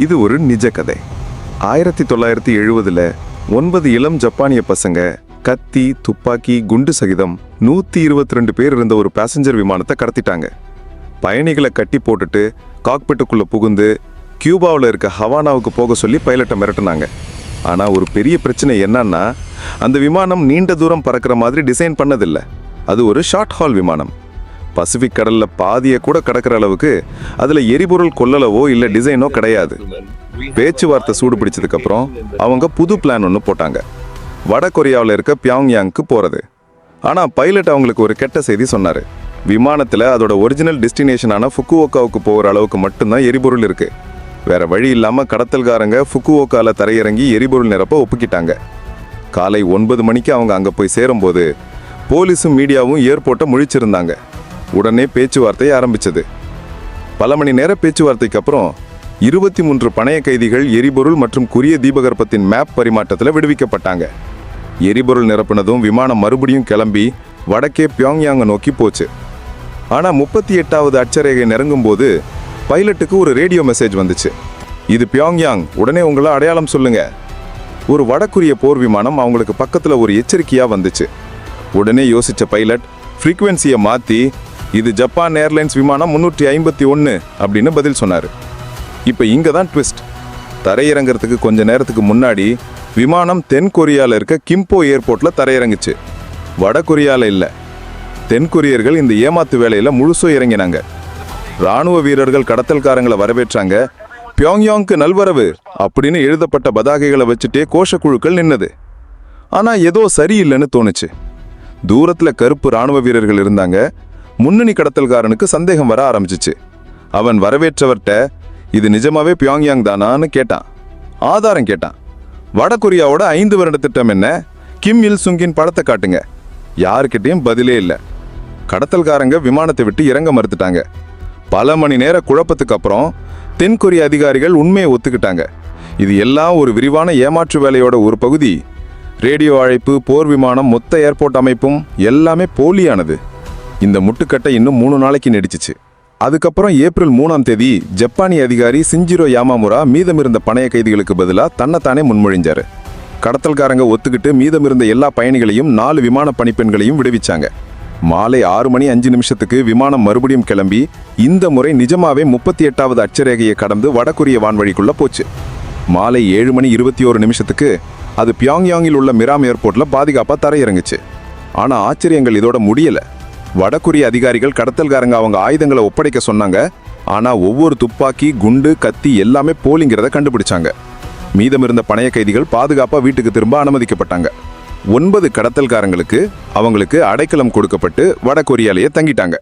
இது ஒரு நிஜ கதை. 1970ல் 9 இளம் ஜப்பானிய பசங்க கத்தி, துப்பாக்கி, குண்டு சகிதம் 122 பேர் இருந்த ஒரு பேசஞ்சர் விமானத்தை கடத்திட்டாங்க. பயணிகளை கட்டி போட்டுட்டு காக்பிட்டுக்குள்ள புகுந்து கியூபாவில் இருக்க ஹவானாவுக்கு போக சொல்லி பைலட்டை மிரட்டினாங்க. ஆனால் ஒரு பெரிய பிரச்சனை என்னன்னா, அந்த விமானம் நீண்ட தூரம் பறக்கிற மாதிரி டிசைன் பண்ணதில்லை. அது ஒரு ஷார்ட் ஹால் விமானம். பசிபிக் கடல்ல பாதியை கூட கடக்கிற அளவுக்கு அதில் எரிபொருள் கொள்ளளவோ இல்லை டிசைனோ கிடையாது. பேச்சுவார்த்தை சூடு பிடிச்சதுக்கப்புறம் அவங்க புது பிளான் ஒன்று போட்டாங்க. வட கொரியாவில் இருக்க பியாங்யாங்க்கு போகிறது. ஆனால் பைலட் அவங்களுக்கு ஒரு கெட்ட செய்தி சொன்னார். விமானத்தில் அதோட ஒரிஜினல் டெஸ்டினேஷனான ஃபுக்குவோக்காவுக்கு போகிற அளவுக்கு மட்டும்தான் எரிபொருள் இருக்குது. வேற வழி இல்லாமல் கடத்தல்காரங்க ஃபுக்குவோக்காவில் தரையிறங்கி எரிபொருள் நிரப்ப ஒப்புக்கிட்டாங்க. காலை 9 மணிக்கு அவங்க அங்கே போய் சேரும்போது போலீஸும் மீடியாவும் ஏர்போர்ட்டை முழிச்சிருந்தாங்க. உடனே பேச்சுவார்த்தை ஆரம்பிச்சது. பல மணி நேர பேச்சுவார்த்தைக்கு அப்புறம் 23 பணைய கைதிகள் எரிபொருள் மற்றும் குரிய தீபகற்பத்தின் மேப் பரிமாற்றத்தில் விடுவிக்கப்பட்டாங்க. எரிபொருள் நிரப்பினதும் விமானம் மறுபடியும் கிளம்பி வடக்கே பியாங்யாங்கை நோக்கி போச்சு. ஆனால் 38வது அட்சரேகை நெருங்கும் போது பைலட்டுக்கு ஒரு ரேடியோ மெசேஜ் வந்துச்சு. இது பியாங்யாங், உடனே உங்களை அடையாளம் சொல்லுங்க. ஒரு வடகொரிய போர் விமானம் அவங்களுக்கு பக்கத்தில் ஒரு எச்சரிக்கையாக வந்துச்சு. உடனே யோசிச்ச பைலட் ஃப்ரீக்வன்சியை மாற்றி இது ஜப்பான் ஏர்லைன்ஸ் விமானம் 351 அப்படின்னு பதில் சொன்னார். இப்போ இங்கே தான் ட்விஸ்ட். தரையிறங்கிறதுக்கு கொஞ்ச நேரத்துக்கு முன்னாடி விமானம் தென் கொரியாவில் இருக்க கிம்போ ஏர்போர்ட்டில் தரையிறங்குச்சு. வட கொரியாவில் இல்லை. தென் கொரியர்கள் இந்த ஏமாத்து வேலையில் முழுசும் இறங்கினாங்க. இராணுவ வீரர்கள் கடத்தல்காரங்களை வரவேற்றாங்க. பியாங்யாங்க்கு நல்வரவு அப்படின்னு எழுதப்பட்ட பதாகைகளை வச்சுட்டே கோஷக்குழுக்கள் நின்னது. ஆனால் ஏதோ சரியில்லைன்னு தோணுச்சு. தூரத்தில் கருப்பு இராணுவ வீரர்கள் இருந்தாங்க. முன்னணி கடத்தல்காரனுக்கு சந்தேகம் வர ஆரம்பிச்சிச்சு. அவன் வரவேற்றவர்கிட்ட இது நிஜமாவே பியாங்யாங் தானான்னு கேட்டான். ஆதாரம் கேட்டான். வட கொரியாவோட 5 வருட திட்டம் என்ன, கிம் இல் சுங்கின் படத்தை காட்டுங்க. யாருக்கிட்டையும் பதிலே இல்லை. கடத்தல்காரங்க விமானத்தை விட்டு இறங்க மறுத்துட்டாங்க. பல மணி நேர குழப்பத்துக்கு அப்புறம் தென்கொரிய அதிகாரிகள் உண்மையை ஒத்துக்கிட்டாங்க. இது எல்லாம் ஒரு விரிவான ஏமாற்று வேலையோட ஒரு பகுதி. ரேடியோ அழைப்பு, போர் விமானம், மொத்த ஏர்போர்ட் அமைப்பும் எல்லாமே போலியானது. இந்த முட்டுக்கட்டை இன்னும் 3 நாளைக்கு நீடிச்சிச்சு. அதுக்கப்புறம் ஏப்ரல் 3ஆம் தேதி ஜப்பானிய அதிகாரி சிஞ்சிரோ யாமாமுரா மீதமிருந்த பணைய கைதிகளுக்கு பதிலாக தன்னைத்தானே முன்மொழிஞ்சார். கடத்தல்காரங்க ஒத்துக்கிட்டு மீதமிருந்த எல்லா பயணிகளையும் 4 விமான பணிப்பெண்களையும் விடுவிச்சாங்க. மாலை 6:05 விமானம் மறுபடியும் கிளம்பி இந்த முறை நிஜமாவே 38வது அட்சரேகையை கடந்து வடகொரிய வான்வழிக்குள்ள போச்சு. மாலை 7:21 அது பியாங்யாங்கில் உள்ள மிராம் ஏர்போர்ட்டில் பாதுகாப்பாக தரையிறங்குச்சு. ஆனால் ஆச்சரியங்கள் இதோட முடியலை. வடகொரிய அதிகாரிகள் கடத்தல்காரங்க அவங்க ஆயுதங்களை ஒப்படைக்க சொன்னாங்க. ஆனால் ஒவ்வொரு துப்பாக்கி, குண்டு, கத்தி எல்லாமே போலிங்கிறத கண்டுபிடிச்சாங்க. மீதமிருந்த பணைய கைதிகள் பாதுகாப்பாக வீட்டுக்கு திரும்ப அனுமதிக்கப்பட்டாங்க. 9 கடத்தல்காரங்களுக்கு அவங்களுக்கு அடைக்கலம் கொடுக்கப்பட்டு வடகொரியாலேயே தங்கிட்டாங்க.